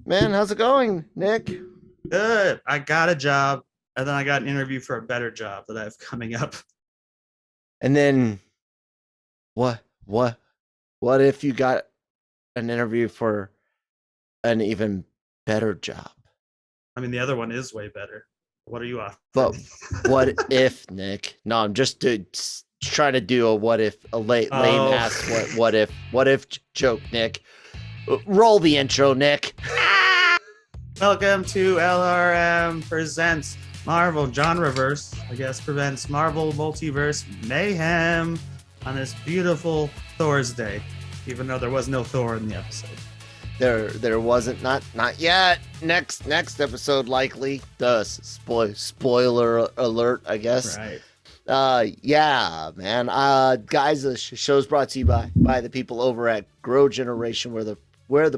man. How's it going, Nick? Good. I got a job, and then I got an interview for a better job that I have coming up. And then what? What if you got an interview for an even better job? I mean, the other one is way better. What are you offering? But what if, Nick? No, I'm just trying to do a what if, a lame ass what if joke, Nick. Roll the intro, Nick. Welcome to LRM presents Marvel Genreverse. I guess presents Marvel Multiverse Mayhem on this beautiful Thursday, even though there was no Thor in the episode. There wasn't, not yet. Next episode likely. Spoiler alert, I guess. Right. Yeah, man. Guys, the show's brought to you by the people over at Grow Generation, where the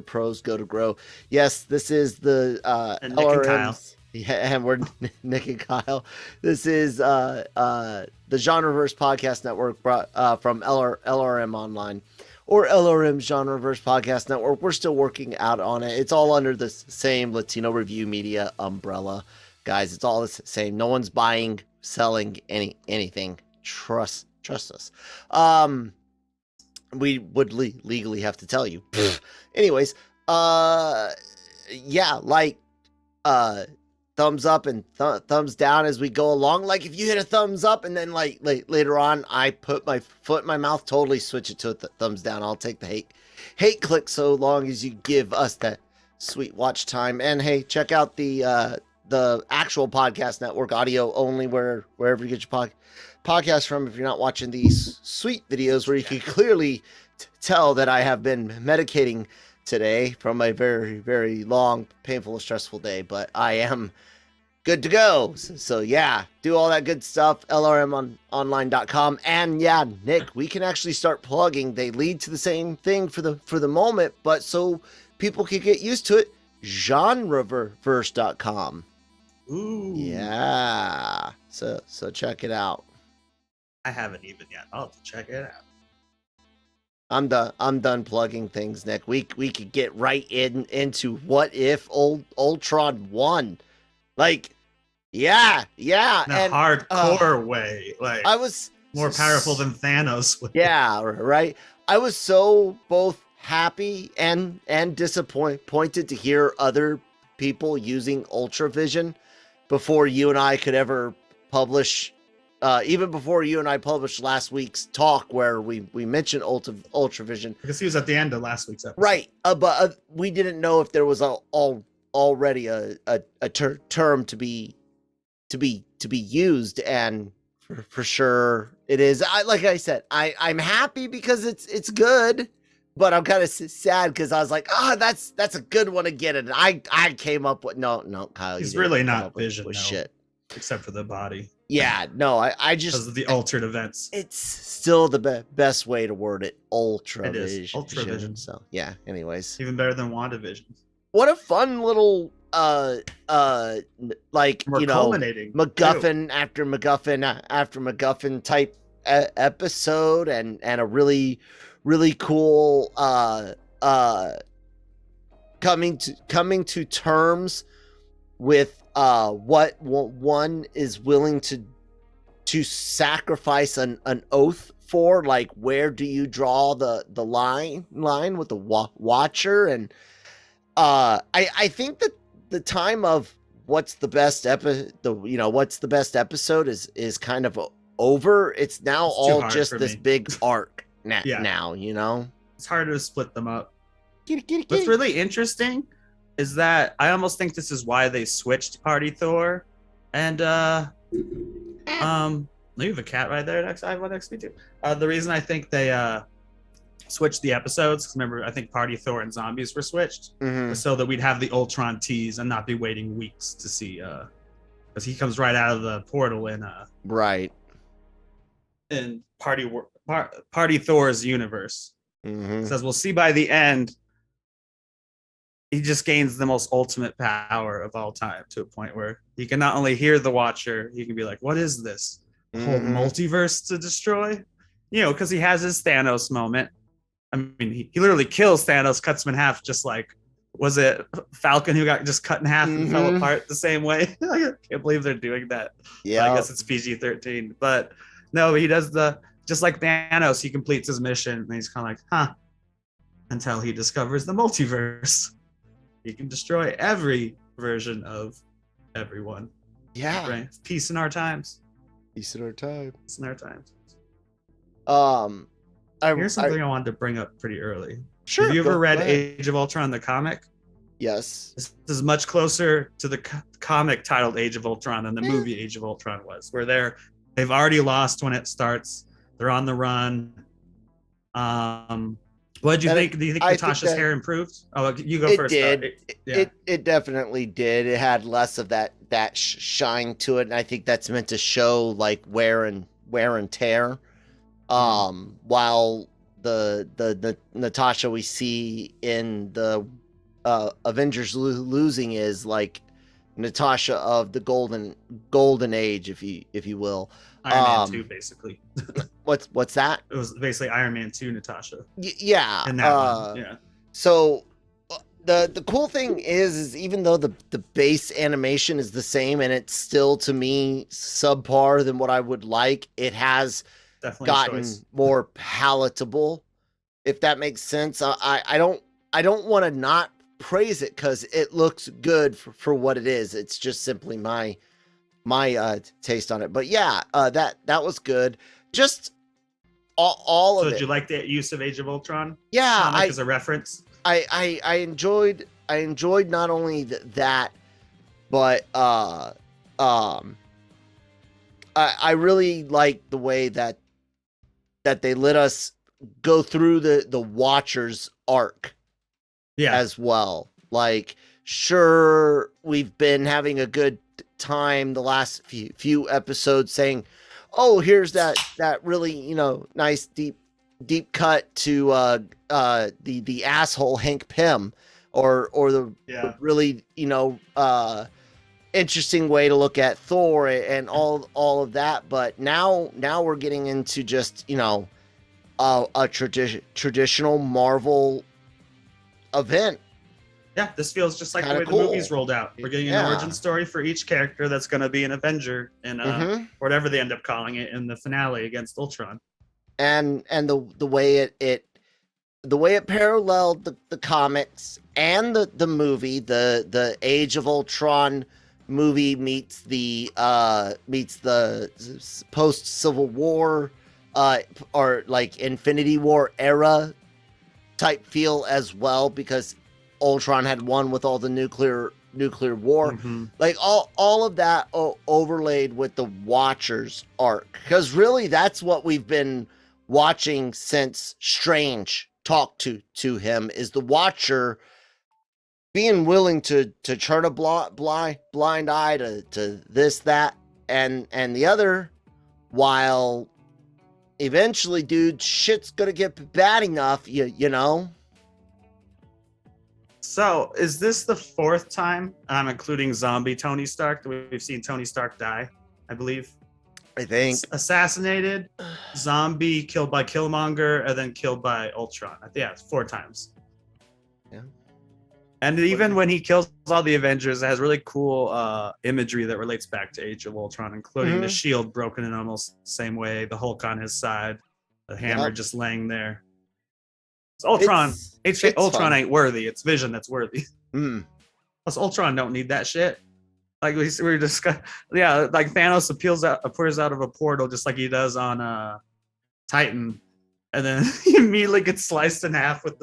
pros go to grow. Yes, this is the and Nick and Kyle. Yeah, and we're Nick and Kyle. This is the Genreverse Podcast Network brought from LRM Online. Or LRM Genreverse Podcast Network. We're still working out on it. It's all under the same Latino Review Media umbrella. Guys, it's all the same. No one's buying, selling anything. Trust us. We would legally have to tell you. Anyways, yeah, like thumbs up and thumbs down as we go along. Like if you hit a thumbs up and then like later on I put my foot in my mouth, totally switch it to a thumbs down. I'll take the hate click so long as you give us that sweet watch time. And hey, check out the actual podcast network, audio only, wherever you get your podcast from. If you're not watching these sweet videos where you can clearly tell that I have been medicating today from a very, very long, painful, and stressful day, but I am good to go. So yeah, do all that good stuff. LRMonline.com. And yeah, Nick, we can actually start plugging. They lead to the same thing for the moment, but so people can get used to it. Genreverse.com. Ooh. Yeah. So check it out. I haven't even yet. I'll have to check it out. I'm done plugging things, Nick. We could get right into what if Ultron won. Like, yeah. In a hardcore way. Like, I was more powerful than Thanos. Yeah, right. I was so both happy and disappointed to hear other people using Ultravision before you and I could ever publish. Even before you and I published last week's talk where we mentioned Ultravision. Because he was at the end of last week's episode. Right. But we didn't know if there was already a term to be used, and for sure it is. Like I said, I'm happy because it's good, but I'm kind of sad because I was like, that's a good one again. And I came up with no, Kyle. He's really not Vision with no, shit. Except for the body. Yeah, no, I just because of the altered events. It's still the best way to word it. Ultravision. It is Ultravision. So yeah. Anyways, even better than WandaVision. What a fun little like we're MacGuffin after MacGuffin type episode, and a really cool coming to terms with what one is willing to sacrifice an oath for. Like, where do you draw the line with the watcher? And I think that the time of what's the best episode is kind of over. It's now all just this big arc now, you know? It's harder to split them up. What's really interesting is that I almost think this is why they switched Party Thor, and leave a cat right there next. I have one next to me too. The reason I think they switched the episodes, because remember, I think Party Thor and Zombies were switched, so that we'd have the Ultron tease and not be waiting weeks to see, because he comes right out of the portal in right in Party Thor's universe. Says we'll see by the end. He just gains the most ultimate power of all time to a point where he can not only hear the Watcher, he can be like, what is this? A whole multiverse to destroy? You know, because he has his Thanos moment. I mean, he literally kills Thanos, cuts him in half, just like was it Falcon who got just cut in half and fell Mhm. apart the same way? I can't believe they're doing that. Yeah. I guess it's PG-13, but no, he does just like Thanos, he completes his mission and he's kind of like, huh, until he discovers the multiverse. He can destroy every version of everyone. Yeah. Right? Peace in our times. Peace in our time. Peace in our times. Here's something I wanted to bring up pretty early. Sure. Have you ever read Age of Ultron, the comic? Yes. This is much closer to the comic titled Age of Ultron than the movie Age of Ultron was, where they've already lost when it starts. They're on the run. What did you think? Do you think Natasha's hair improved? Oh, you go first. It definitely did. It had less of that shine to it, and I think that's meant to show like wear and tear. While the Natasha we see in the Avengers losing is like Natasha of the golden age, if you will. Iron Man 2, basically. What's that? It was basically Iron Man 2 Natasha. Yeah. In that one. Yeah. So the cool thing is even though the base animation is the same and it's still to me subpar than what I would like, it has definitely gotten more palatable, if that makes sense. I don't want to not praise it because it looks good for what it is. It's just simply my taste on it. But yeah, that was good. Just all of it. So did you like the use of Age of Ultron? Yeah, as a reference. I enjoyed not only that, but I really like the way that they let us go through the Watchers arc. Yeah. As well. Like, sure, we've been having a good time the last few episodes saying, oh, here's that really, nice deep cut to the asshole Hank Pym or the really, interesting way to look at Thor and all of that. But now we're getting into just, a traditional Marvel event. Yeah, this feels just like the way the movies rolled out. We're getting an origin story for each character that's going to be an Avenger in whatever they end up calling it in the finale against Ultron. And the way it paralleled the comics and the movie, the Age of Ultron movie meets the post Civil War or like Infinity War era type feel as well, because Ultron had won with all the nuclear war. Like all of that overlaid with the Watchers arc, because really that's what we've been watching since Strange talked to him, is the Watcher being willing to turn a blind eye to this, that, and the other, while eventually, dude, shit's gonna get bad enough, you know? So, is this the fourth time, including zombie Tony Stark, that we've seen Tony Stark die, I believe? I think. Assassinated, zombie, killed by Killmonger, and then killed by Ultron. Yeah, it's 4 times. Yeah. And even when he kills all the Avengers, it has really cool imagery that relates back to Age of Ultron, including the shield broken in almost the same way, the Hulk on his side, the hammer just laying there. It's Ultron. Ultron fun. Ain't worthy. It's Vision that's worthy. Plus, Ultron don't need that shit. Like we were discussing, like Thanos appears out of a portal just like he does on Titan, and then he immediately gets sliced in half with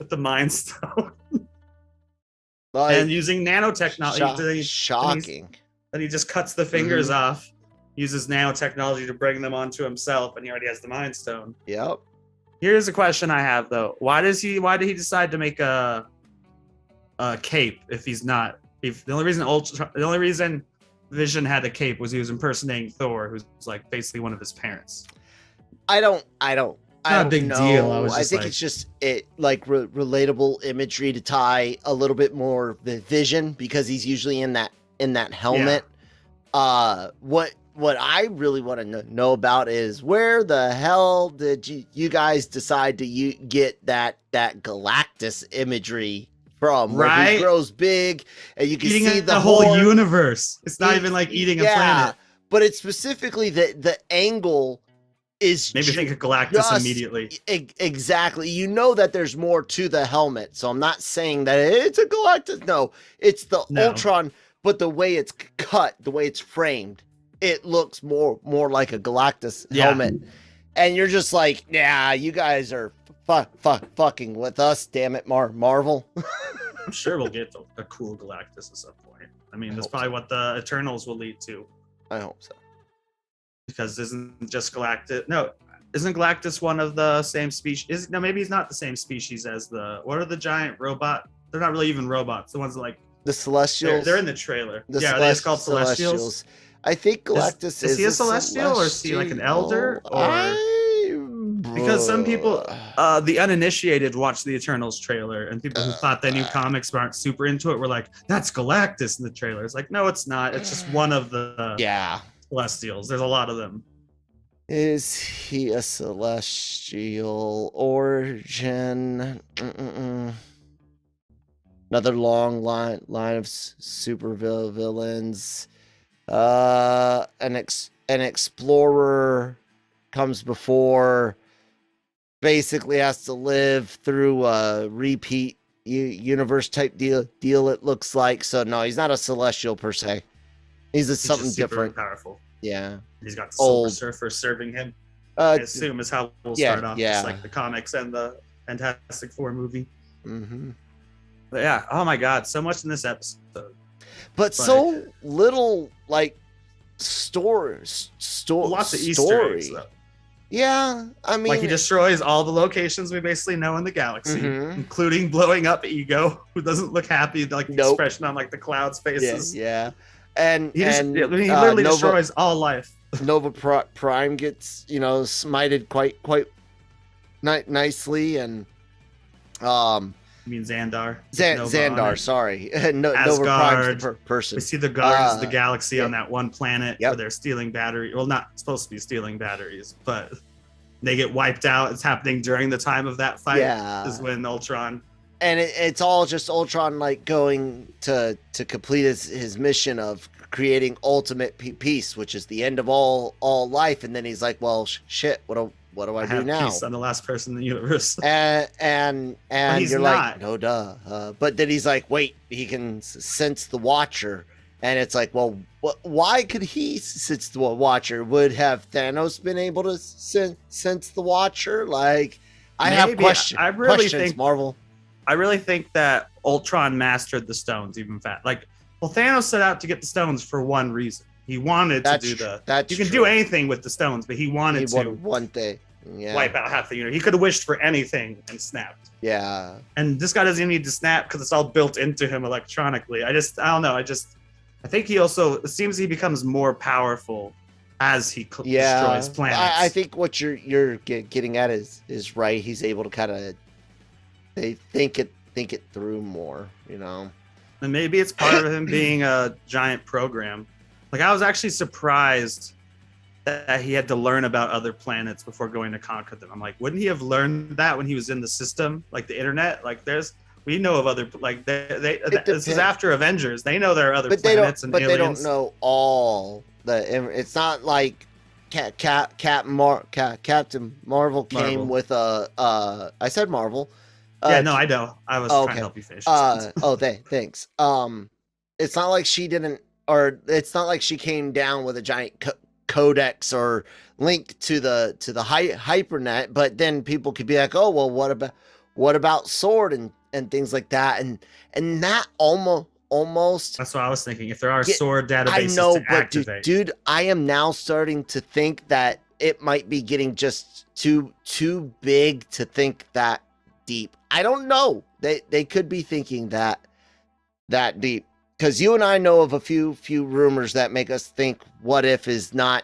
the Mind Stone. Like, and using nanotechnology, shocking. Then he just cuts the fingers off, uses nanotechnology to bring them onto himself, and he already has the Mind Stone. Yep. Here's a question I have though: Why did he decide to make a cape if he's not? If the only reason Vision had a cape was he was impersonating Thor, who's like basically one of his parents. I don't not a big know. Deal. I think it's just relatable imagery to tie a little bit more the Vision, because he's usually in that helmet. Yeah. What I really want to know about is where the hell did you guys decide to get that Galactus imagery where he Right. grows big and you can Eating see the whole horn. universe. It's not even like eating a planet. But it's specifically the angle is Maybe think of Galactus just immediately. Exactly. You know that there's more to the helmet, so I'm not saying that it's a Galactus. No, it's the Ultron, but the way it's cut, the way it's framed, it looks more like a Galactus helmet. And you're just like, yeah, you guys are fucking with us, damn it, Marvel. I'm sure we'll get a cool Galactus at some point. I mean, that's probably what the Eternals will lead to. I hope so. Because isn't just Galactus? No, isn't Galactus one of the same species? No, maybe he's not the same species as what are the giant robot? They're not really even robots. The ones that like the Celestials. They're in the trailer. Are they just called Celestials? I think Galactus is he a Celestial or is he like an Elder? Because some people, the uninitiated, watch the Eternals trailer, and people who thought they knew comics but aren't super into it were like, "That's Galactus" in the trailer. It's like, no, it's not. It's just one of the Celestials. There's a lot of them. Is he a Celestial origin? Another long line of super villains. An explorer comes before. Basically has to live through a repeat universe type deal. It looks like. So no, he's not a Celestial per se. He's something different. Powerful. Yeah. He's got Silver Surfer serving him. I assume is how we'll start off. Yeah. Just like the comics and the Fantastic Four movie. Mm-hmm. But yeah. Oh my God. So much in this episode. But so little like lots of Easter eggs though. Yeah, I mean, like he destroys all the locations we basically know in the galaxy, including blowing up Ego, who doesn't look happy. Like the expression on like the clouds' faces. Yeah. And he literally destroys all life. Nova Prime gets smited quite nicely, and You mean Xandar? Xandar, sorry. Nova Prime's the person. We see the Guardians of the Galaxy on that one planet where they're stealing batteries. Well, not supposed to be stealing batteries, but they get wiped out. It's happening during the time of that fight. Is when Ultron. And it's all just Ultron like going to complete his mission of creating ultimate peace, which is the end of all life. And then he's like, well, shit, what do I do now? Peace. I'm the last person in the universe. And you're like, no, duh. But then he's like, wait, he can sense the Watcher. And it's like, well, why could he sense the Watcher? Would have Thanos been able to sense the Watcher? Like, I have questions. I really think Marvel. I really think that Ultron mastered the stones even like, well, Thanos set out to get the stones for one reason. He wanted to do you can do anything with the stones, but he wanted one thing. Yeah. Wipe out half the universe. He could have wished for anything and snapped. Yeah. And this guy doesn't even need to snap because it's all built into him electronically. I don't know. I think it seems he becomes more powerful as he destroys planets. I think what you're getting at is right. He's able to kind of think it through more, And maybe it's part of him being a giant program. Like, I was actually surprised that he had to learn about other planets before going to conquer them. I'm like, wouldn't he have learned that when he was in the system, like the internet? Like, we know of other, like, this is after Avengers. They know there are other planets and aliens. But they don't know all it's not like Captain Marvel came with I said Marvel. Yeah, no, I know. I was trying to help you finish. Thanks. It's not like she didn't, or it's not like she came down with a giant codex or link to the hypernet. But then people could be like, oh well, what about Sword and things like that, and that almost. That's what I was thinking. If there are Sword databases, I know, to but activate. Dude, I am now starting to think that it might be getting just too big to think that deep. I don't know. They could be thinking that deep, because you and I know of a few rumors that make us think What If is not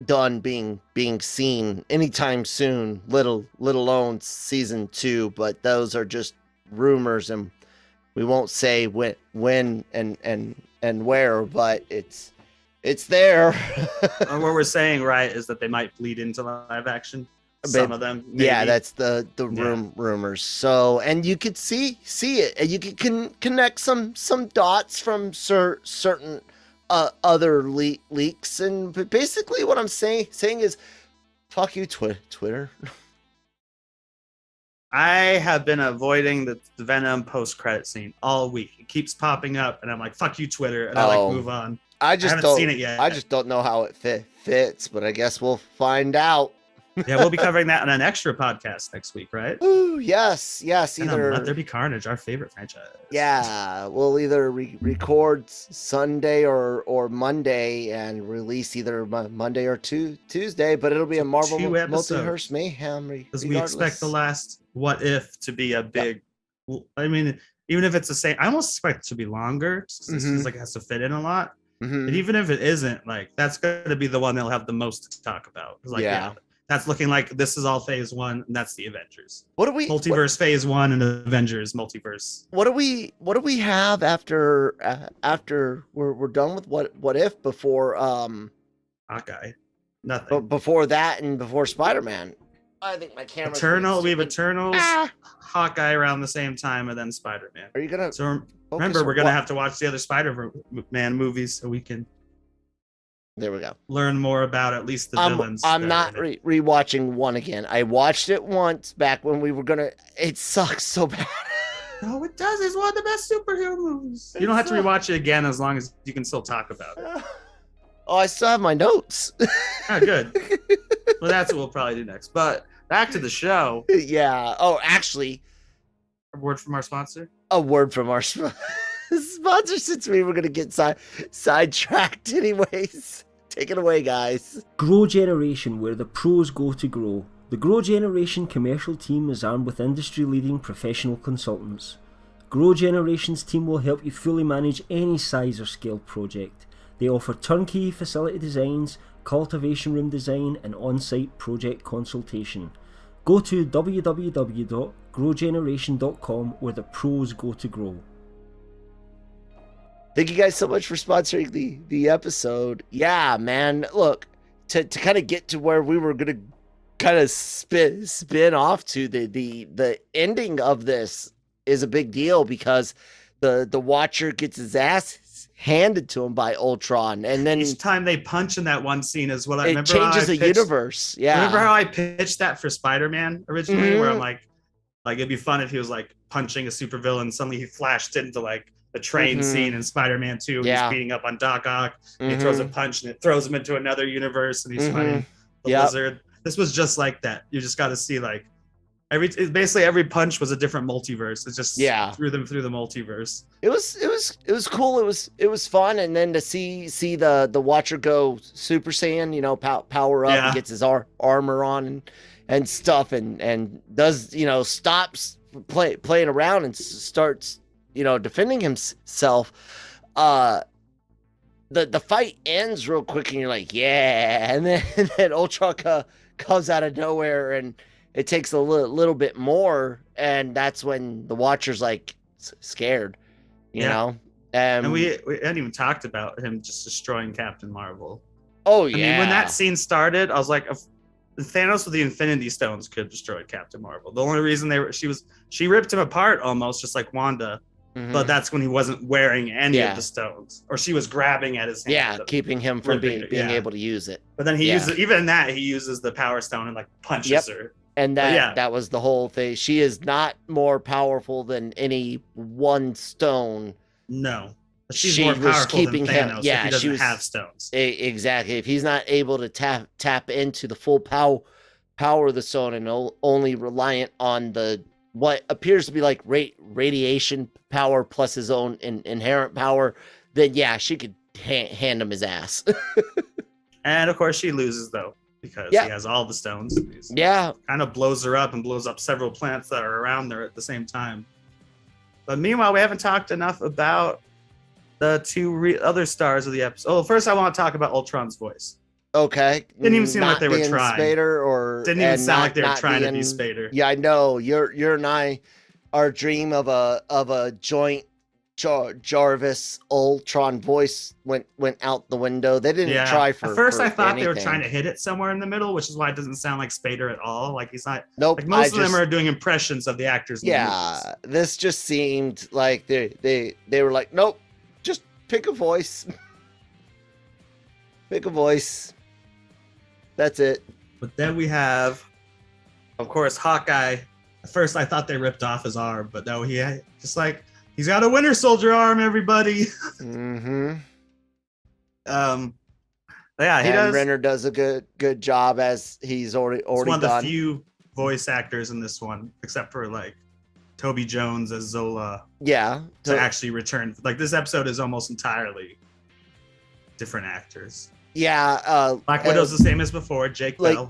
done being seen anytime soon, let alone season 2. But those are just rumors, and we won't say when and where, but it's there. And what we're saying, right, is that they might bleed into live action. some of them. Maybe. Yeah, that's the rumors. So, and you could see it, and you can connect some dots from certain other leaks, and basically what I'm saying is, fuck you, Twitter. I have been avoiding the Venom post-credit scene all week. It keeps popping up, and I'm like, "Fuck you, Twitter," and I move on. I haven't seen it yet. I just don't know how it fits, but I guess we'll find out. Yeah, we'll be covering that on an extra podcast next week, right? Ooh, yes. Either Let There Be Carnage, our favorite franchise. Yeah, we'll either record Sunday or Monday and release either Monday or Tuesday, but it'll be a Marvel Multiverse Mayhem. Because we expect the last What If to be a big. I mean, even if it's the same, I almost expect it to be longer. It feels like it has to fit in a lot. And even if it isn't, like that's going to be the one they'll have the most to talk about. Like, that's looking like this is all phase 1, and that's the Avengers. Multiverse phase 1 and Avengers multiverse. What do we have after we're done with what if before Hawkeye? Nothing. But before that and before Spider-Man. I think my camera. We have Eternals, Hawkeye around the same time, and then Spider-Man. Are you gonna? So remember, we're gonna have to watch the other Spider-Man movies so we can. There we go. Learn more about at least the villains. I'm not rewatching one again. I watched it once back when we were gonna. It sucks so bad. No, it does. It's one of the best superhero movies. You don't have to rewatch it again as long as you can still talk about it. Oh, I still have my notes. Oh, good. Well, that's what we'll probably do next. But back to the show. Yeah. Oh, actually. A word from our sponsor? A word from our sponsor, since we were going to get sidetracked anyways. Take it away, guys. Grow Generation, where the pros go to grow. The Grow Generation commercial team is armed with industry-leading professional consultants. Grow Generation's team will help you fully manage any size or scale project. They offer turnkey facility designs, cultivation room design, and on-site project consultation. Go to www.growgeneration.com, where the pros go to grow. Thank you guys so much for sponsoring the episode. Yeah, man. Look, to kind of get to where we were gonna kind of spin off to, the ending of this is a big deal because the Watcher gets his ass handed to him by Ultron, and then each time they punch in that one scene is what I remember. It changes the universe. Yeah, remember how I pitched that for Spider-Man originally, where I'm like it'd be fun if he was like punching a supervillain, suddenly he flashed into like the train scene in Spider-Man 2. He's beating up on Doc Ock. He throws a punch and it throws him into another universe, and he's fighting the lizard. This was just like that. You just got to see like basically every punch was a different multiverse. It just threw them through the multiverse. It was cool. It was fun, and then to see the Watcher go Super Saiyan, power up, and gets his armor on and stuff, and does stops playing around and starts defending himself. The fight ends real quick, and you're like, yeah, and then Ultron comes out of nowhere, and it takes a little bit more, and that's when the Watcher's like scared, you know. And we hadn't even talked about him just destroying Captain Marvel. Oh yeah. I mean, when that scene started, I was like, Thanos with the Infinity Stones could destroy Captain Marvel. The only reason she ripped him apart almost, just like Wanda. But that's when he wasn't wearing any of the stones, or she was grabbing at his hand. Yeah, keeping him from being able to use it. But then he uses he uses the Power Stone and like punches her. And that was the whole thing. She is not more powerful than any one stone. No, she's more powerful than Thanos. If he doesn't have stones. Exactly. If he's not able to tap into the full power of the stone and only reliant on what appears to be like radiation power plus his own inherent power, then she could hand him his ass. And of course she loses though, because he has all the stones. Kind of blows her up and blows up several plants that are around there at the same time. But meanwhile, we haven't talked enough about the two other stars of the episode. Oh, first I want to talk about Ultron's voice. Okay. Didn't even seem like they were trying. Spader didn't even sound like they were trying to be Spader. Yeah, I know. You're and I, our dream of a joint Jarvis Ultron voice went out the window. They didn't try for. At first, for I thought they were anything. trying to hit it somewhere in the middle, which is why it doesn't sound like Spader at all. Like he's not. Nope. Like most of them are doing impressions of the actors. Yeah, this just seemed like they were like, nope, just pick a voice. Pick a voice. That's it. But then we have, of course, Hawkeye. At first, I thought they ripped off his arm, but no, he's got a Winter Soldier arm, everybody. Mm-hmm. Yeah, he does. Renner does a good job, as he's already He's one of the done. few voice actors in this one, except for like Toby Jones as Zola. Yeah, to actually return. Like this episode is almost entirely different actors. Yeah, Black Widow's the same as before. Jake Bell,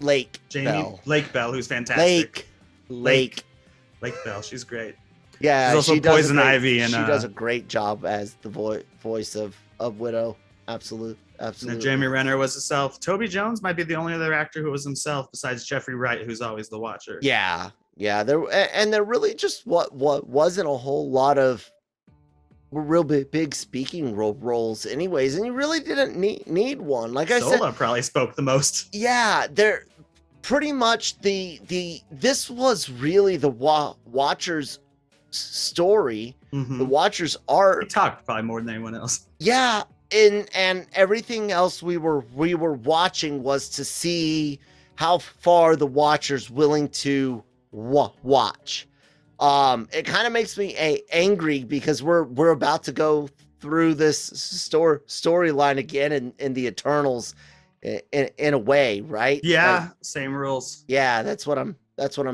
Lake Bell, who's fantastic. Lake Bell, she's great. Yeah, she's also she does Poison Ivy, and she does a great job as the voice of Widow. Absolutely. And Jeremy Renner was himself. Toby Jones might be the only other actor who was himself besides Jeffrey Wright, who's always the Watcher. Yeah. There really just what wasn't a whole lot of real big speaking roles anyways, and you really didn't need one. Like I said, Zola probably spoke the most. Yeah, they're pretty much this was really the Watcher's story. Mm-hmm. The Watcher's arc. He talked probably more than anyone else. Yeah, and everything else we were watching was to see how far the Watcher's willing to watch. It kind of makes me angry because we're about to go through this storyline again in the Eternals in a way, right? Yeah, like, same rules. Yeah, that's what I'm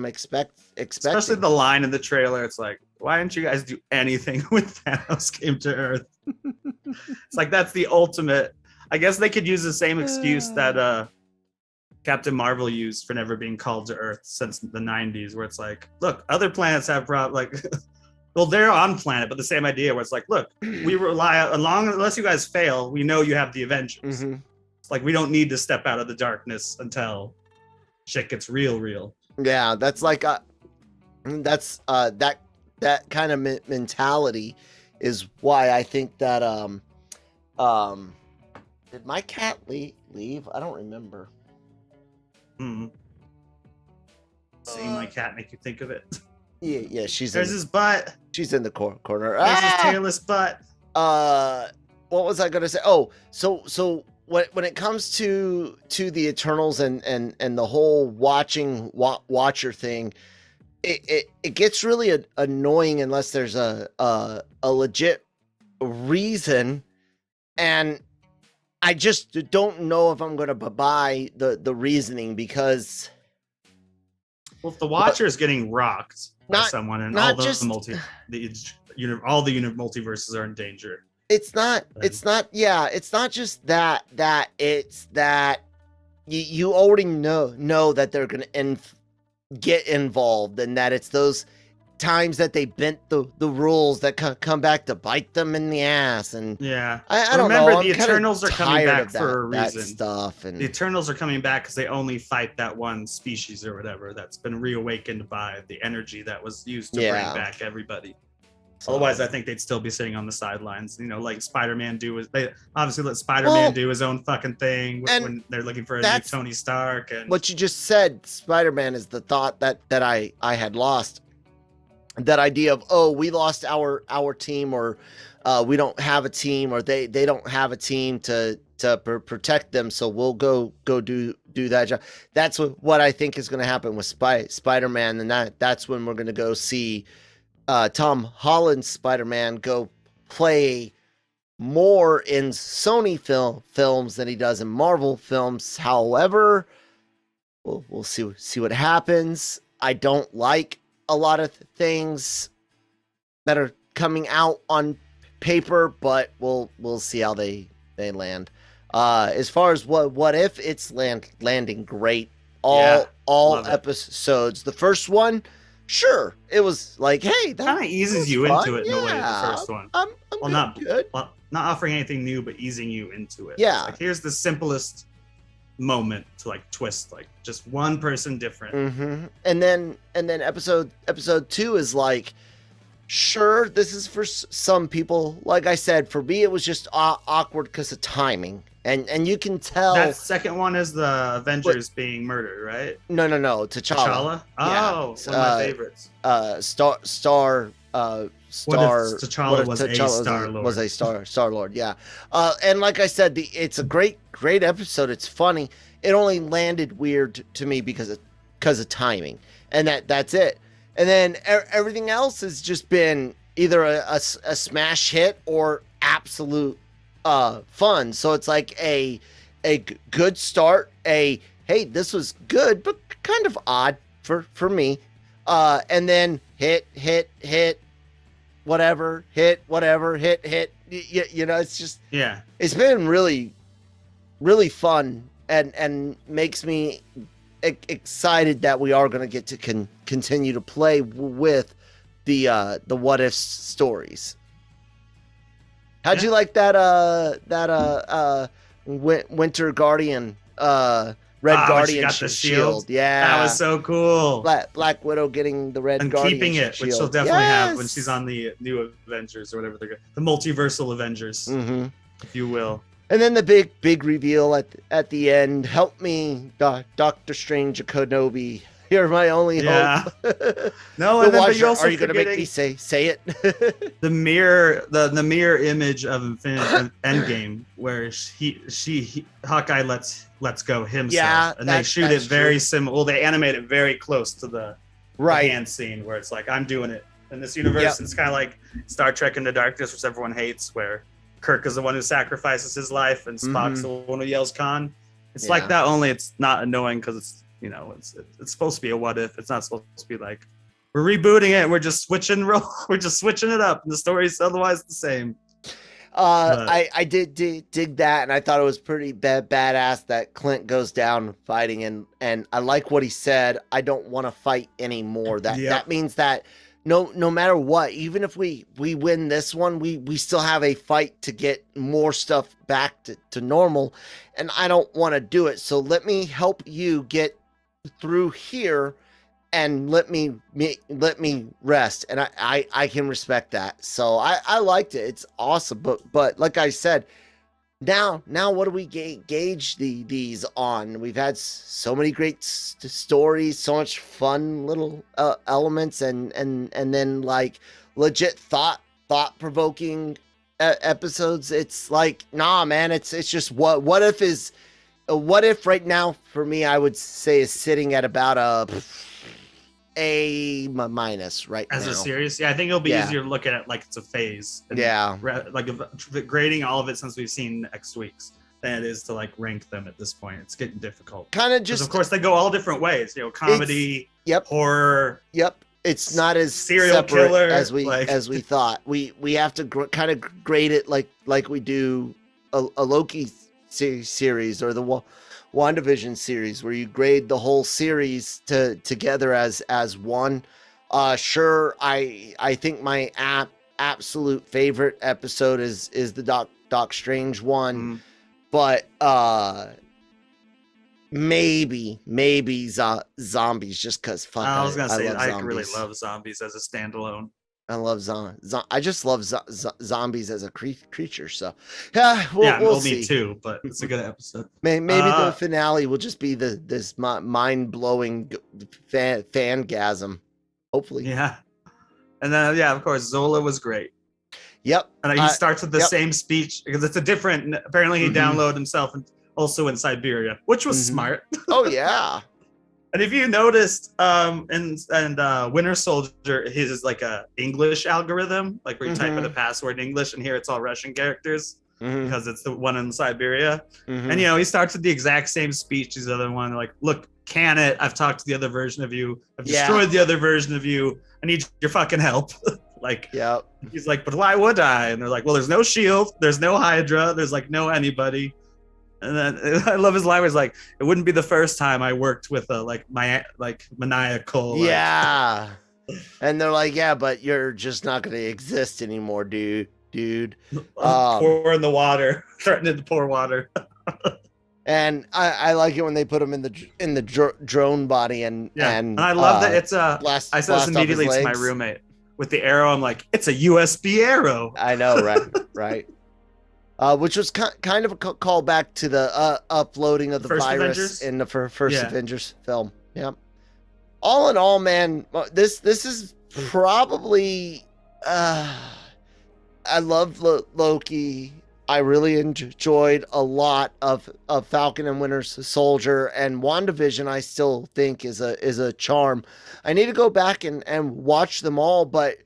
expecting. Especially the line in the trailer. It's like, why didn't you guys do anything when Thanos came to Earth? It's like that's the ultimate. I guess they could use the same excuse that Captain Marvel used for never being called to Earth since the 90s, where it's like, look, other planets have well, they're on planet, but the same idea where it's like, look, we rely unless you guys fail, we know you have the Avengers. Mm-hmm. It's like we don't need to step out of the darkness until shit gets real. Yeah, that's like that kind of mentality is why I think that did my cat leave? I don't remember. Seeing my cat make you think of it. Yeah, there's his butt. She's in the corner. There's his tailless butt. What was I gonna say? Oh, so when it comes to the Eternals and the whole Watcher thing, it gets really annoying unless there's a legit reason, and I just don't know if I'm going to buy the reasoning, because well, if the Watcher is getting rocked by someone, and all the multiverses are in danger. It's not just that it's that you already know that they're going to get involved, and that it's those times that they bent the rules that come back to bite them in the ass. And yeah, I don't remember know. The Eternals are coming back for a reason. Stuff, and the Eternals are coming back because they only fight that one species or whatever that's been reawakened by the energy that was used to bring back everybody. So, otherwise, I think they'd still be sitting on the sidelines, like Spider-Man they obviously let Spider-Man do his own fucking thing when they're looking for a new Tony Stark. And what you just said, Spider-Man is the thought that I had lost. That idea of, oh, we lost our team, or we don't have a team, or they don't have a team to protect them, so we'll go do that job. That's what I think is going to happen with Spider-Man, and that's when we're going to go see Tom Holland's Spider-Man go play more in Sony films than he does in Marvel films. However, we'll see what happens. I don't like a lot of things that are coming out on paper, but we'll see how they land. As far as what if, it's landing great. All episodes. The first one, sure, it was like, hey, that kind of eases you fun. into it in a way. The first one, I'm not good. Well, not offering anything new, but easing you into it. Yeah, like, here's the simplest moment to twist, just one person different. And then episode 2 is like, Sure, this is for some people. Like I said, for me, it was just awkward because of timing, and you can tell. That second one is the Avengers being murdered, right? No, T'Challa. Oh, one of my favorites. Star. T'Challa was a Star-Lord. Was a Star-Lord, yeah. And like I said, it's a great episode. It's funny. It only landed weird to me because of timing, and that's it. And then everything else has just been either a smash hit or absolute fun. So it's like a good start. Hey, this was good, but kind of odd for me. And then hit, whatever, hit. You know, it's just It's been really, really fun and makes me excited that we are going to get to continue to play with the what if stories. How'd you like that Winter Guardian Red Guardian shield? Yeah, that was so cool. Black Widow getting the Red and Guardian keeping it, shield. Which she'll definitely have when she's on the new Avengers or whatever they're the Multiversal Avengers, if you will. And then the big reveal at the end. Help me, Doctor Strange Kenobi. You're my only hope. No, and then you also are you going to make me say it? the mirror image of Endgame, where Hawkeye lets go himself, and they shoot it very similar. Well, they animate it very close to the hand scene where it's like, I'm doing it in this universe. It's kind of like Star Trek Into Darkness, which everyone hates, where Kirk is the one who sacrifices his life and Spock's the one who yells Khan. It's like that, only it's not annoying because it's, you know, it's supposed to be a what if. It's not supposed to be like we're rebooting it and we're just switching it up and the story's otherwise the same. I did dig that, and I thought it was pretty badass that Clint goes down fighting, and I like what he said. I don't want to fight anymore. That means that no matter what, even if we win this one, we still have a fight to get more stuff back to normal, and I don't want to do it. So let me help you get through here, and let me rest. And I can respect that. So I liked it. It's awesome. But like I said, now what do we gauge these on? We've had so many great stories, so much fun little elements, and then like legit thought-provoking episodes. It's like, nah, man, it's just what if right now for me, I would say is sitting at about A minus right now. As a series, I think it'll be easier to look at it like it's a phase. And like grading all of it since we've seen next week's than it is to like rank them at this point. It's getting difficult. Kind of just, of course, they go all different ways. You know, comedy, horror. It's not as serial killer as we thought. We have to kind of grade it like we do a Loki series or the WandaVision series, where you grade the whole series together as one. Sure, I think my absolute favorite episode is the Doc Strange one, but maybe zombies, just because I was gonna say I really love zombies as a standalone. I love I just love zombies as a creature. So we'll see. Me too, but it's a good episode. Maybe the finale will just be this mind-blowing fangasm. Hopefully. Yeah. And then of course Zola was great. Yep. And he starts with the same speech because it's a different. Apparently he downloaded himself and also in Siberia, which was smart. Oh yeah. And if you noticed, and Winter Soldier, his is like a English algorithm, like where you type in a password in English, and here it's all Russian characters because it's the one in Siberia. And he starts with the exact same speech as the other one. Like, look, can it? I've talked to the other version of you. I've destroyed the other version of you. I need your fucking help. He's like, but why would I? And they're like, well, there's no Shield, there's no Hydra, there's like no anybody. And then I love his line where he's like, it wouldn't be the first time I worked with a maniacal. Yeah. And they're like, yeah, but you're just not going to exist anymore, dude. Pouring the water, threatening to pour water. And I like it when they put him in the drone body and I love that it's I said this immediately to my roommate. with the arrow. I'm like, it's a USB arrow. I know, right? Which was kind of a callback to the uploading of the First virus Avengers? in the first Avengers film. Yeah. All in all, man, this is probably. I love Loki. I really enjoyed a lot of Falcon and Winter Soldier, and WandaVision I still think is a charm. I need to go back and watch them all, but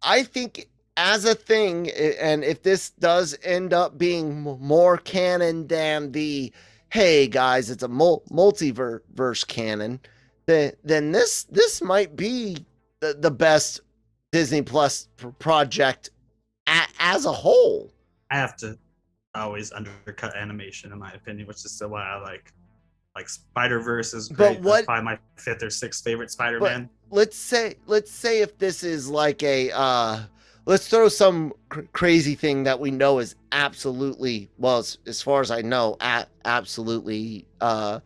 I think as a thing, and if this does end up being more canon than the, hey guys, it's a multiverse canon, then this might be the best Disney Plus project as a whole. I have to always undercut animation, in my opinion, which is still why I like Spider-Verse is great. That's probably my 5th or 6th favorite Spider-Man. Let's say if this is like a let's throw some crazy thing that we know is absolutely, well, as far as I know, absolutely not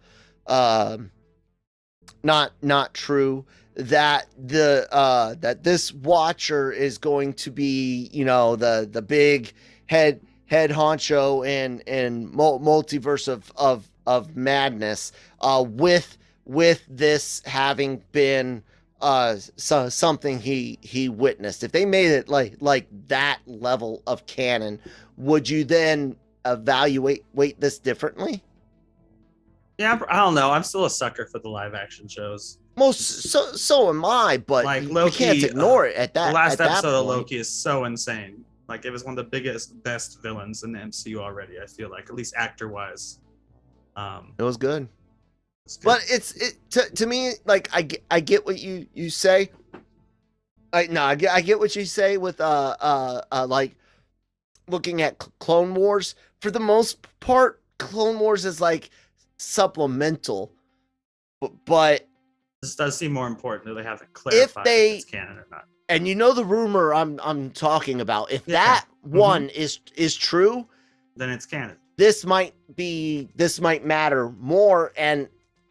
true, that that this Watcher is going to be, you know, the big head honcho in multiverse of madness, with this having been something he witnessed. If they made it like that level of canon, would you then evaluate this differently? Yeah, I don't know. I'm still a sucker for the live action shows. So am I, but like Loki, you can't ignore it at that. The last episode of point. Loki is so insane. Like, it was one of the biggest, best villains in the MCU already, I feel like, at least actor-wise. It was good. But to me, like, I get what you say. I get what you say with like looking at Clone Wars. For the most part, Clone Wars is like supplemental, but this does seem more important that they haven't clarified if it's canon or not. And you know the rumor I'm talking about. If that one is true, then it's canon. This might matter more, and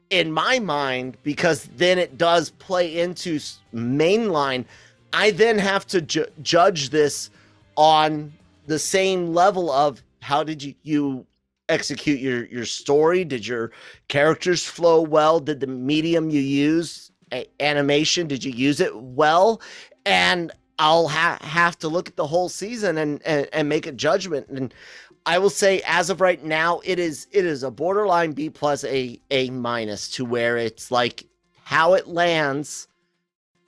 in my mind, because then it does play into mainline, I then have to judge this on the same level of how did you execute your story? Did your characters flow well? Did the medium you use, animation, did you use it well? And I'll have to look at the whole season and make a judgment. And I will say, as of right now, it is a borderline B plus A minus, to where it's like how it lands,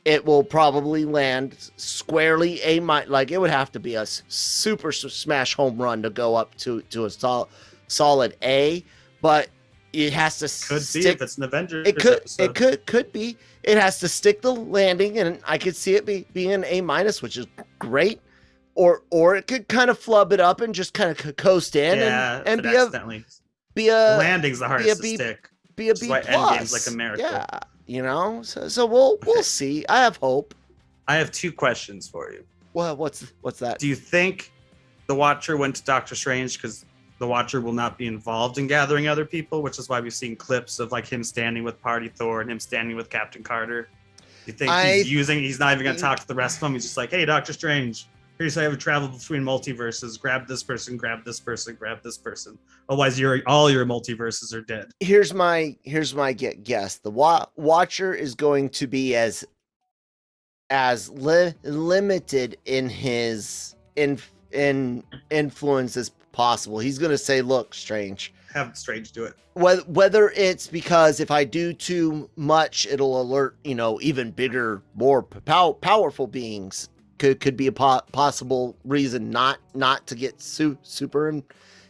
it will probably land squarely A minus. Like, it would have to be a super smash home run to go up to a solid A, but it has to could stick. Be if it's an Avengers. It could be. It has to stick the landing, and I could see it being an A minus, which is great. Or it could kind of flub it up and just kind of coast in and be a landing's the hardest to stick. Be a B plus. Endgame's like America. Yeah, you know. So we'll see. I have hope. I have 2 questions for you. Well, what's that? Do you think the Watcher went to Doctor Strange because the Watcher will not be involved in gathering other people, which is why we've seen clips of like him standing with Party Thor and him standing with Captain Carter? Do you think he's not even going to talk to the rest of them? He's just like, hey, Doctor Strange, here's how I have traveled between multiverses. Grab this person, grab this person, grab this person. Otherwise, all your multiverses are dead. Here's my guess. The Watcher is going to be as limited in his influence as possible. He's going to say, look, Strange. Have Strange do it. Whether it's because if I do too much, it'll alert, even bigger, more powerful beings. Could be a possible reason not to get super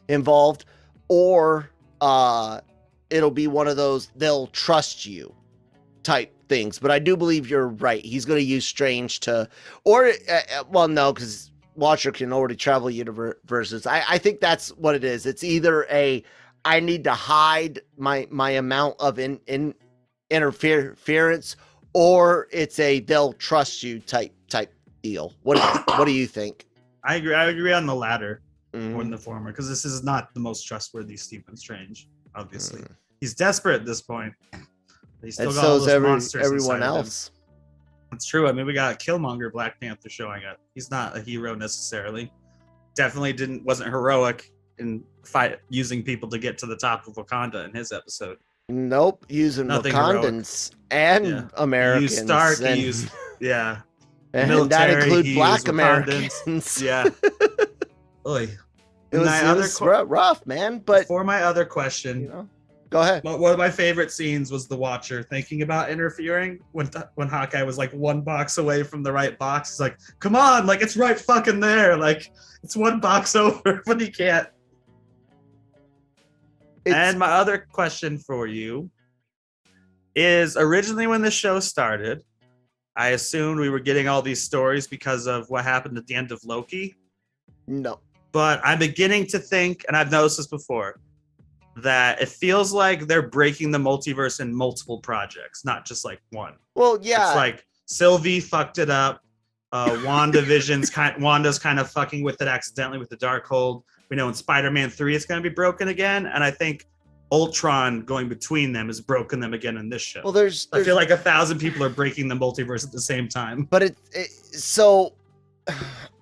involved, or it'll be one of those they'll trust you type things. But I do believe you're right. He's going to use Strange to, or no, because Watcher can already travel universes. I think that's what it is. It's either I need to hide my amount of interference, or it's a they'll trust you type deal. What do you think? I agree on the latter more than the former, because this is not the most trustworthy Stephen Strange. Obviously, he's desperate at this point. He's still got all those monsters everyone else. That's true. I mean, we got Killmonger Black Panther showing up. He's not a hero necessarily. Definitely wasn't heroic in using people to get to the top of Wakanda in his episode. Nope, using Nothing Wakandans and Americans. He used Stark, and, he used, and military, that include Black Wakandans. Americans. Yeah. Oy. It was rough, man. But for my other question, go ahead. One of my favorite scenes was the Watcher thinking about interfering when Hawkeye was like one box away from the right box. He's like, "Come on, like it's right fucking there. Like it's one box over, but he can't." And my other question for you is: originally, when the show started, I assumed we were getting all these stories because of what happened at the end of Loki. No. But I'm beginning to think, and I've noticed this before, that it feels like they're breaking the multiverse in multiple projects, not just like one. Well, yeah. It's like Sylvie fucked it up. Wanda's kind of fucking with it accidentally with the Darkhold. We know in Spider-Man 3 it's going to be broken again, and I think Ultron going between them has broken them again in this show. Well, there's I feel like 1,000 people are breaking the multiverse at the same time. But so,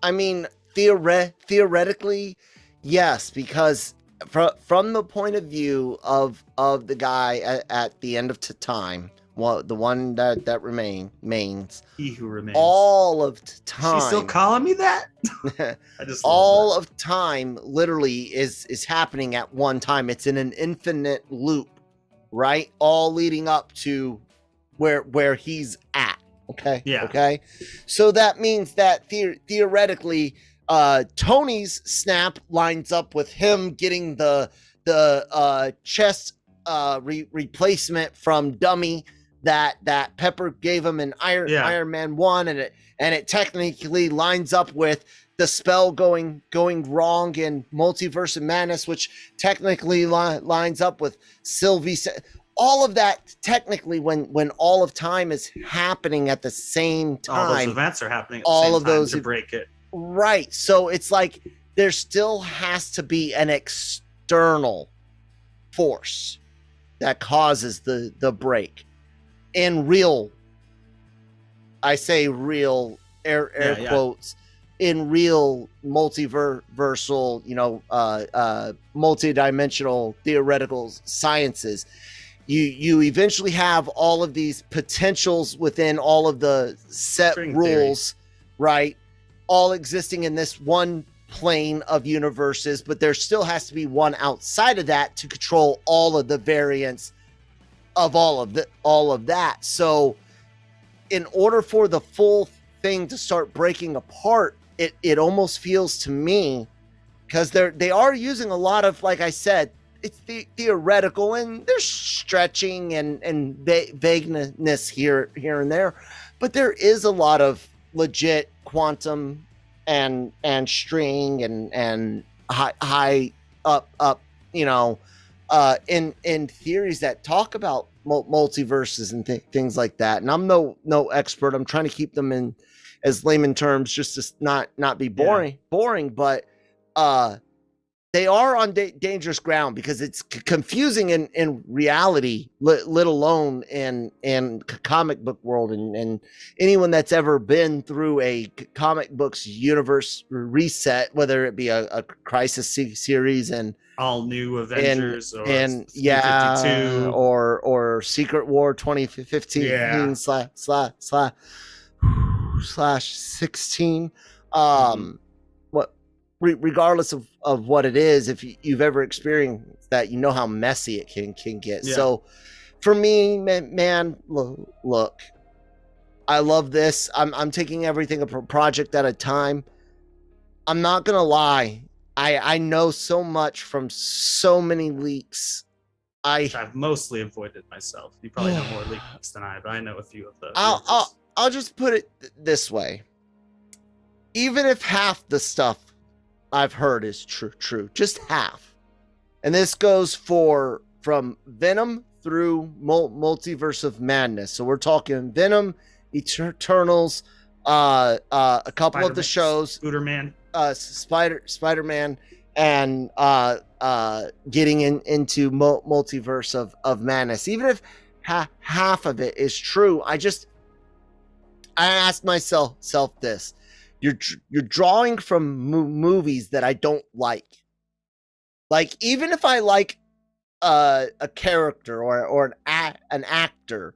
I mean, theoretically, yes, because from the point of view of the guy at the end of time, the one that remains, he who remains, all of time. She's still calling me that? I just all of time literally is happening at one time. It's in an infinite loop, right? All leading up to where he's at. Okay. Yeah. Okay. So that means that theoretically, Tony's snap lines up with him getting the chest replacement from Dummy that Pepper gave him in Iron Man 1, and it technically lines up with the spell going wrong in Multiverse of Madness, which technically lines up with Sylvie. All of that technically, when all of time is happening at the same time, all those events are happening at the all same of time those to break it. Right. So it's like there still has to be an external force that causes the break. In real, I say real air quotes, in real multiversal, multidimensional theoretical sciences, you eventually have all of these potentials within all of the set String rules, right? All existing in this one plane of universes, but there still has to be one outside of that to control all of the variants of all of that. So in order for the full thing to start breaking apart, it almost feels to me, because they are using a lot of, like I said, it's theoretical, and there's stretching and vagueness here and there, but there is a lot of legit quantum and string and high up in theories that talk about multiverses and things like that. And I'm no expert. I'm trying to keep them in as layman terms, just to not be boring, but they are on dangerous ground, because it's confusing in reality, let alone in comic book world. And anyone that's ever been through a comic books universe reset, whether it be a Crisis series and all new Avengers or 52 or Secret War 2015 slash 16, regardless of what it is, if you've ever experienced that, you know how messy it can get. So for me, man, look, I love this. I'm taking everything a project at a time. I'm not gonna lie, I know so much from so many leaks. I've mostly avoided myself. You probably know more leaks than I, but I know a few of those. I'll just put it this way. Even if half the stuff I've heard is true, just half, and this goes from Venom through Multiverse of Madness. So we're talking Venom, Eternals, a couple of the shows, Spider-Man, and getting into Multiverse of Madness. Even if half of it is true, asked myself this: you're drawing from movies that I don't like. Like, even if I like a character or an actor,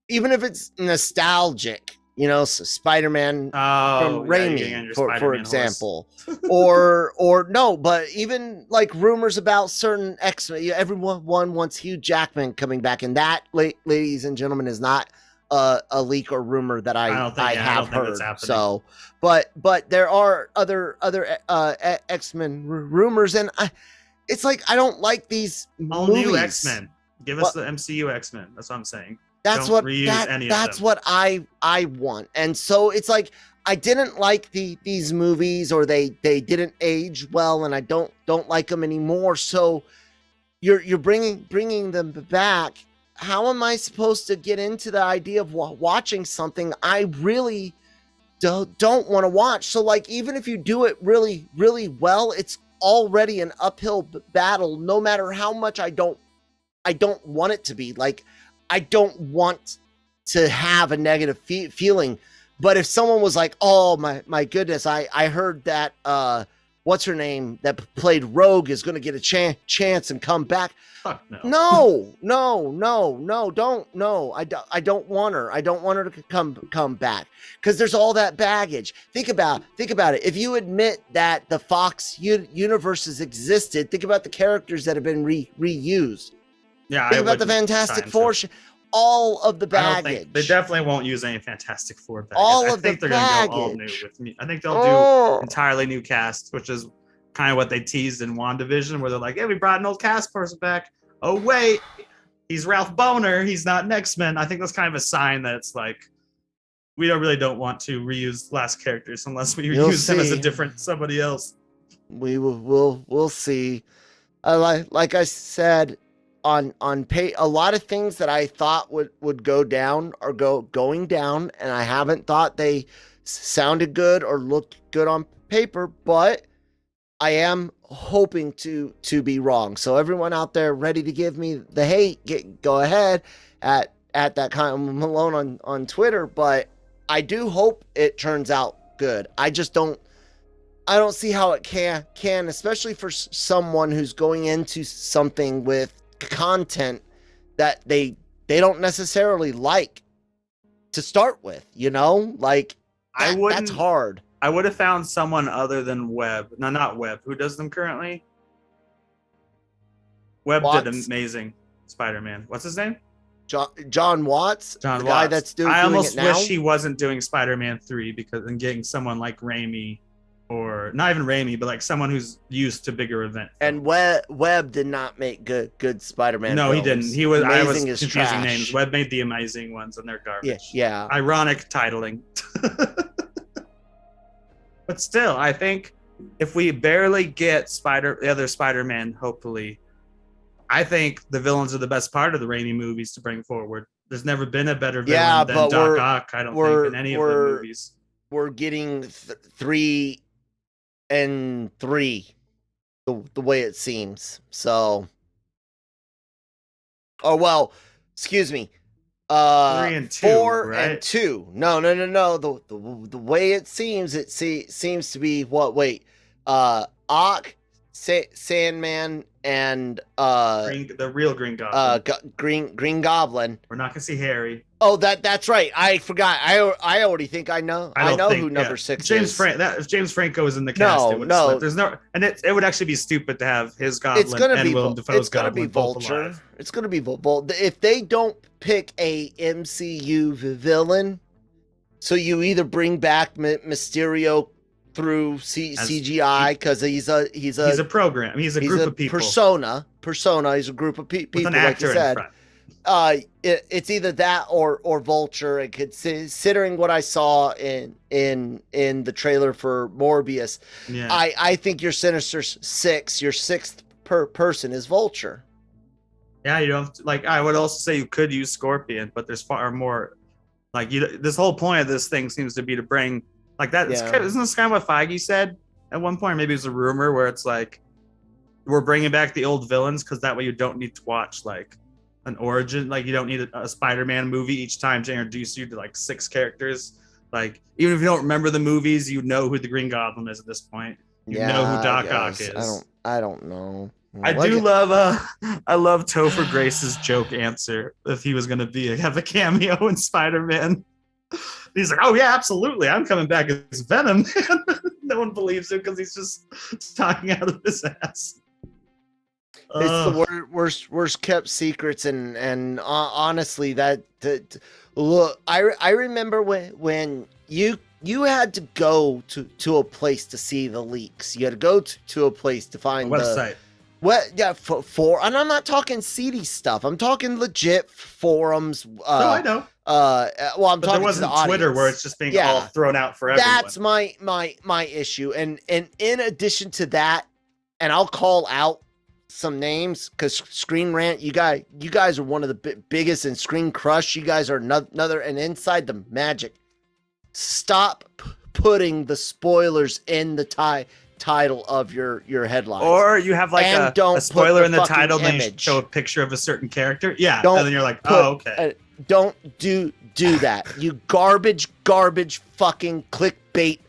even if it's nostalgic, you know, so Spider-Man from Raimi, for example, or no, but even like rumors about certain X-Men. Everyone wants Hugh Jackman coming back, and that, ladies and gentlemen, is not a leak or rumor that I have heard. So, but there are other X-Men rumors, and it's like, I don't like these all movies. New X-Men. Give us the MCU X-Men. That's what I'm saying. That's don't what that's what I want. And so it's like, I didn't like these movies, or they didn't age well, and I don't like them anymore. So you're bringing them back. How am I supposed to get into the idea of watching something I really don't want to watch? So, like, even if you do it really, really well, it's already an uphill battle, no matter how much I don't want it to be. Like, I don't want to have a negative feeling. But if someone was like, oh my goodness, I heard that what's her name that played Rogue is going to get a chance and come back. Fuck no. No. I don't want her. I don't want her to come back, because there's all that baggage. Think about it. If you admit that the Fox universes existed, think about the characters that have been reused. Yeah, think about the Fantastic Four. All of the baggage. They definitely won't use any Fantastic Four baggage. I think they're going to go all new with me. I think they'll do entirely new cast, which is kind of what they teased in WandaVision, where they're like, hey, we brought an old cast person back. Oh, wait, he's Ralph Boner. He's not an X-Men. I think that's kind of a sign that it's like, we don't want to reuse last characters unless we use them as a different somebody else. We'll see. Like I said, on pay, a lot of things that I thought would go down are going down, and I haven't thought they sounded good or looked good on paper, but I am hoping to be wrong. So everyone out there ready to give me the hate, go ahead at that kind of Malone on Twitter, but I do hope it turns out good. I don't see how it can, especially for someone who's going into something with content that they don't necessarily like to start with, you know? Like, that's hard. I would have found someone other than Webb. No, not Webb. Who does them currently? Webb did amazing Spider-Man. What's his name? John Watts. The guy that's doing it now. I almost wish he wasn't doing Spider-Man 3, because then getting someone like Raimi, or not even Raimi, but like someone who's used to bigger events. And Webb did not make good Spider-Man. No, films. He didn't. I was confusing trash. names. Webb made the amazing ones, and they're garbage. Yeah. Ironic titling. But still, I think if we barely get the other Spider-Man, hopefully, I think the villains are the best part of the Raimi movies to bring forward. There's never been a better villain than Doc Ock, I don't think, in any of the movies. We're getting 3 and 3, the way it seems. So, oh well, excuse me. 3 and 2, 4 right? and 2. No. The way it seems to be what? Wait, Ock, Sandman, and the real Green Goblin. Green Goblin. We're not gonna see Harry. Oh, that's right. I forgot. I already think I know. I know who number 6 is. If James Franco is in the cast, no. There's no, and it would actually be stupid to have his Goblin and Willem Dafoe's Goblin both alive. It's gonna be Vulture. If they don't pick a MCU villain, so you either bring back Mysterio through CGI, because he's a program. He's a group of people. Persona. He's a group of people. With an actor like you said. in front. It's either that or Vulture. And considering what I saw in the trailer for Morbius, yeah. I think your Sinister Six, your 6th person is Vulture. Yeah, you don't like. I would also say you could use Scorpion, but there's far more. Like this whole point of this thing seems to be to bring like that. Yeah. Isn't this kind of what Feige said at one point? Maybe it was a rumor where it's like we're bringing back the old villains because that way you don't need to watch like an origin. Like you don't need a Spider-Man movie each time to introduce you to like 6 characters Like, even if you don't remember the movies, you know who the Green Goblin is at this point. You know who Doc Ock is. I don't know. I love Topher Grace's joke answer if he was going to have a cameo in Spider-Man. He's like, oh yeah, absolutely, I'm coming back as Venom. No one believes him because he's just talking out of his ass. It's the worst kept secrets, and honestly, look, I remember when you had to go to a place to see the leaks. You had to go to a place to find a website. And I'm not talking seedy stuff. I'm talking legit forums. No, I know. Well, I'm but talking there wasn't to the Twitter audience. where it's just being all thrown out for everyone. That's my issue. And in addition to that, and I'll call out some names because Screen Rant, you guys are one of the biggest, and Screen Crush, you guys are another. And Inside the Magic, stop putting the spoilers in the title of your headlines. Or you have like a spoiler in the title, and then you show a picture of a certain character. Yeah, and then you're like, oh, okay. Don't do that. You garbage fucking clickbait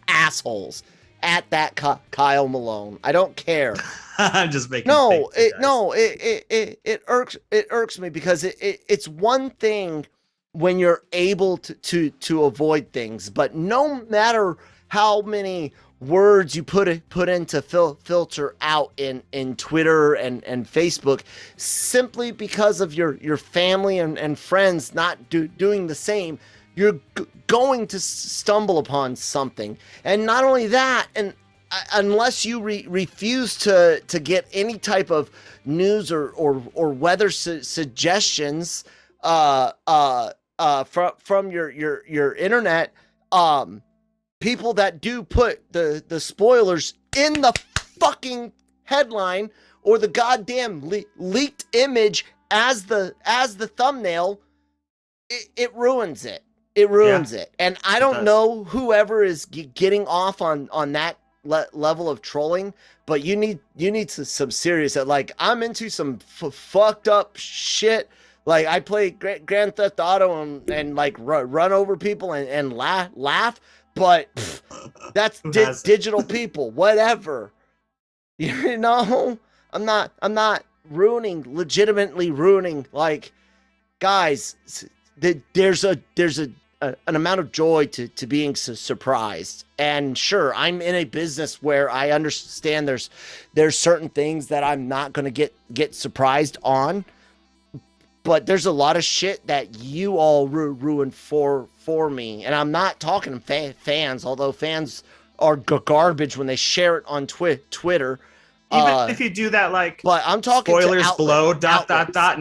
assholes. At that Kyle Malone. I don't care. I'm just making it irks me because it's one thing when you're able to avoid things, but no matter how many words you put into filter out in Twitter and Facebook, simply because of your family and friends not doing the same, you're going to stumble upon something. And not only that, and unless you refuse to get any type of news or weather suggestions from your internet, people that do put the spoilers in the fucking headline or the goddamn leaked image as the thumbnail, it ruins it. It ruins it. And I don't know whoever is getting off on that level of trolling, but you need some serious, like, I'm into some fucked up shit. Like, I play Grand Theft Auto and like run over people and laugh, but that's digital people, whatever. You know, I'm not legitimately ruining, like, guys, there's an amount of joy to being surprised. And sure, I'm in a business where I understand there's certain things that I'm not going to get surprised on, but there's a lot of shit that you all ruin for me. And I'm not talking fans, although fans are garbage when they share it on Twitter. Even if you do that, like, but I'm talking spoilers below ... and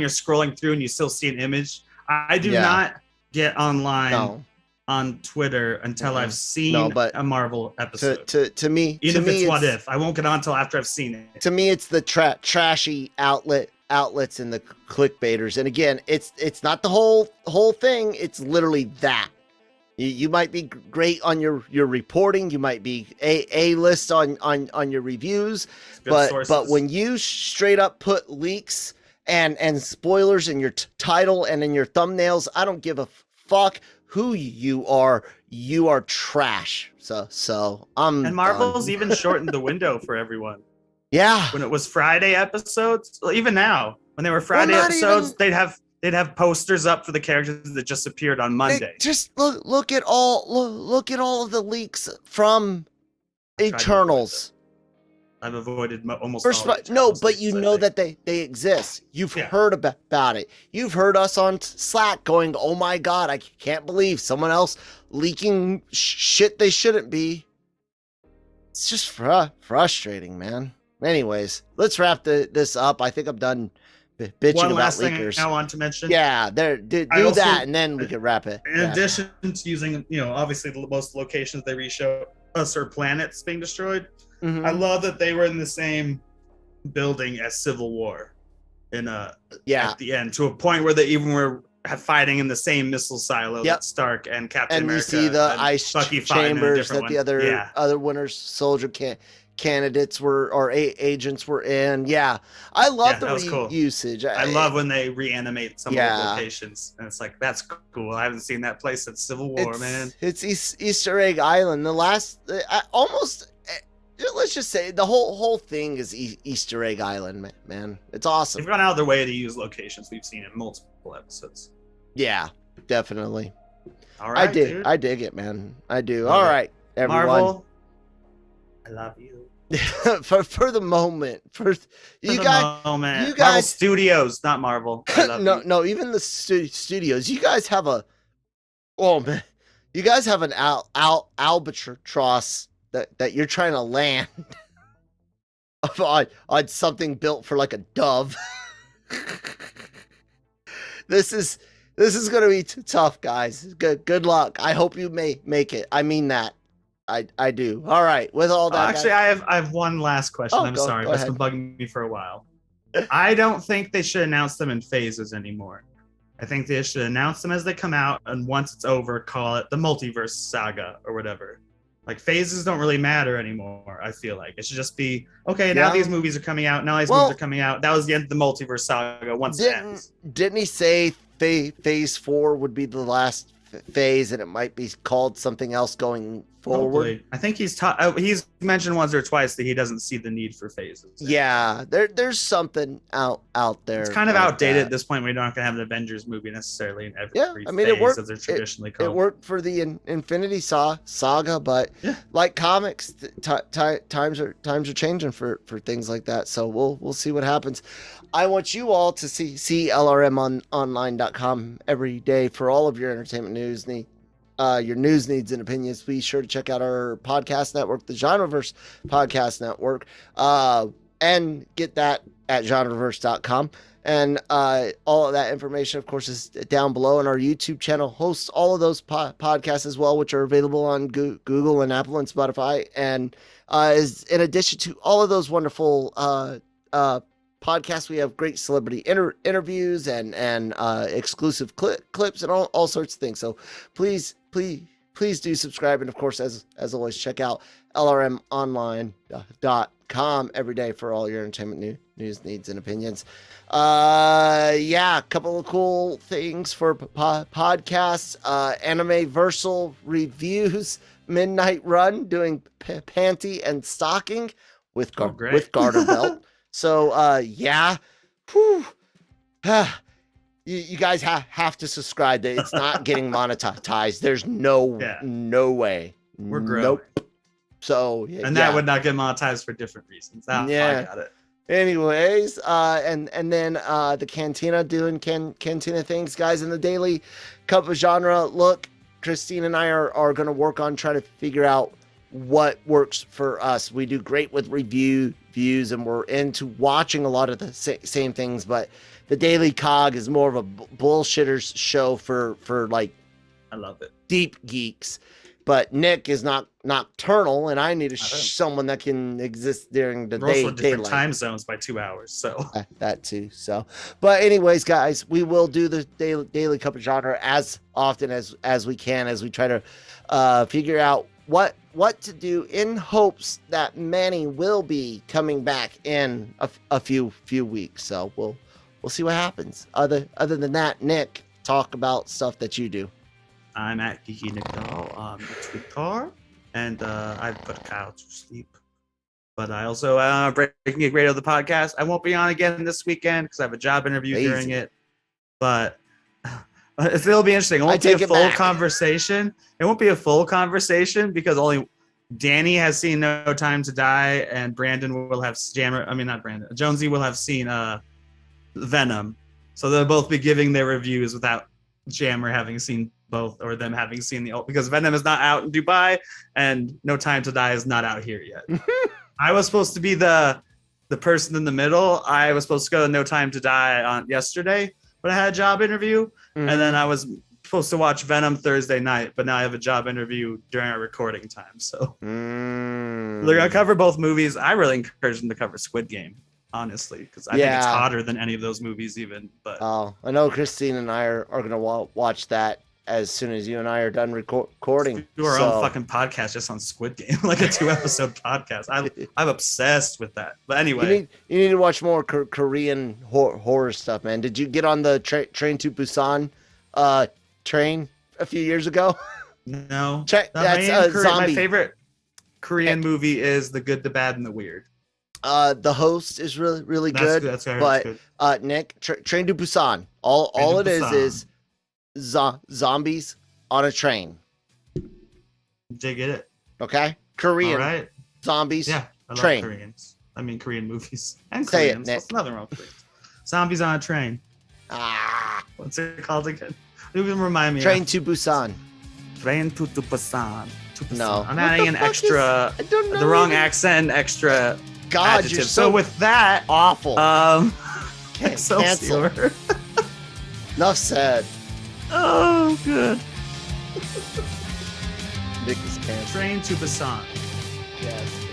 you're scrolling through and you still see an image. I do not get online on Twitter until I've seen a Marvel episode. To me, even if it's What If, I won't get on until after I've seen it. To me, it's the trashy outlets and the clickbaiters. And again, it's not the whole thing. It's literally that. You might be great on your reporting. You might be a list on your reviews, but when you straight up put leaks and spoilers in your title and in your thumbnails, I don't give a fuck who you are. You are trash. So and Marvel's even shortened the window for everyone. Yeah. When it was Friday episodes, well, even now, when they were Friday episodes, they'd have posters up for the characters that just appeared on Monday. Just look at all of the leaks from Eternals. I've avoided almost all of no, but you know that they exist. You've heard about it. You've heard us on Slack going, "Oh my god, I can't believe someone else leaking shit they shouldn't be." It's just frustrating, man. Anyways, let's wrap this up. I think I'm done bitching One about last leakers. thing I want to mention. Yeah, do that, and then we can wrap it. In addition to using, obviously most locations they reshow us are planets being destroyed. Mm-hmm. I love that they were in the same building as Civil War, at the end, to a point where they even were fighting in the same missile silo that Stark and Captain America and you see the ice Bucky chambers that the other Winter Soldier candidates were or agents were in. Yeah, I love the cool. usage. I love when they reanimate some of the Yeah. locations, and it's like that's cool. I haven't seen that place since Civil War, man. It's Easter Egg Island. The last almost. Let's just say the whole thing is Easter Egg Island, man. It's awesome. They've gone out of their way to use locations we've seen in multiple episodes. Yeah, definitely. All right, dude. I dig it, man. I do. Love All it. right, everyone. Marvel, I love you. for the moment, you guys, Marvel Studios, not Marvel. I love you. No, even the studios. You guys have a, oh man, you guys have an albatross that you're trying to land on something built for like a dove. This is gonna be tough, guys. Good luck. I hope you make it. I mean that. I do. All right. With all that, actually, I have one last question. I'm sorry, that's been bugging me for a while. I don't think they should announce them in phases anymore. I think they should announce them as they come out, and once it's over, call it the Multiverse Saga or whatever. Like, phases don't really matter anymore, I feel like. It should just be, okay, now these movies are coming out, now these movies are coming out. That was the end of the Multiverse Saga once it ends. Didn't he say phase 4 would be the last phase and it might be called something else going forward? Hopefully. I think he's mentioned once or twice that he doesn't see the need for phases. Yeah, there's something out there. It's kind of outdated at this point. We're not going to have an Avengers movie necessarily in every phase, it worked, as they're traditionally called. It worked for the Infinity Saga, but like comics, times are changing for things like that. So we'll see what happens. I want you all to see LRMonline.com every day for all of your entertainment news your news needs and opinions. Be sure to check out our podcast network, the Genreverse Podcast Network, and get that at genreverse.com. And all of that information, of course, is down below. And our YouTube channel hosts all of those podcasts as well, which are available on Google and Apple and Spotify. And is in addition to all of those wonderful podcasts, we have great celebrity interviews and exclusive clips and all sorts of things. So please do subscribe. And of course, as always, check out lrmonline.com every day for all your entertainment news, needs, and opinions. A couple of cool things for podcasts. Animeversal reviews Midnight Run doing panty and stocking with garter belt. So, Whew. You guys have to subscribe. It's not getting monetized. There's no way. We're growing. Nope. So, that would not get monetized for different reasons. I got it. Anyways, and then the Cantina doing Cantina things, guys, in the Daily Cup of Genre. Look, Christine and I are going to work on trying to figure out what works for us. We do great with reviews, and we're into watching a lot of the same things, but the Daily Cog is more of a bullshitters show for like, I love it, deep geeks. But Nick is not nocturnal, and I need someone that can exist during the day. Also different time zones by 2 hours, so that too. So, but anyways, guys, we will do the Daily Cup of Genre as often as we can, as we try to figure out what to do, in hopes that Manny will be coming back in a few weeks. So we'll see what happens. Other than that, Nick, talk about stuff that you do. I'm at Geeky Nick Doll on Twitter, and I put Kyle to sleep. But I also breaking a grade of the podcast. I won't be on again this weekend because I have a job interview during it. But it'll be interesting. It won't be a full conversation. It won't be a full conversation because only Danny has seen No Time to Die, and Brandon will have Jonesy will have seen Venom. So they'll both be giving their reviews without Jammer having seen both, or them having seen because Venom is not out in Dubai and No Time to Die is not out here yet. I was supposed to be the person in the middle. I was supposed to go to No Time to Die on yesterday, but I had a job interview, and then I was supposed to watch Venom Thursday night, but now I have a job interview during our recording time. So they're gonna cover both movies. I really encourage them to cover Squid Game, honestly, because I think it's hotter than any of those movies even. But I know Christine and I are gonna watch that as soon as you and I are done recording. Do our own fucking podcast just on Squid Game, like a 2-episode podcast. I'm obsessed with that. But anyway, you need to watch more Korean horror stuff, man. Did you get on the Train to Busan train a few years ago? No. That's zombie. My favorite Korean movie is The Good, the Bad, and the Weird. The Host is really good. That's but Nick, Train to Busan. All it is zombies on a train. Did get it? Okay, Korean. All right. Zombies. Yeah, I train. love Koreans. I mean Korean movies and Say Koreans. it, Nick. There's nothing wrong with it. Zombies on a train. What's it called again? It would remind me. Train to Busan. Train to Busan. No. I'm adding an extra. I don't know. The wrong accent, extra. God, adjective. you're so with that, awful. Cancel. Enough said. Oh, good. Nick is canceled. Train to Busan. Yes.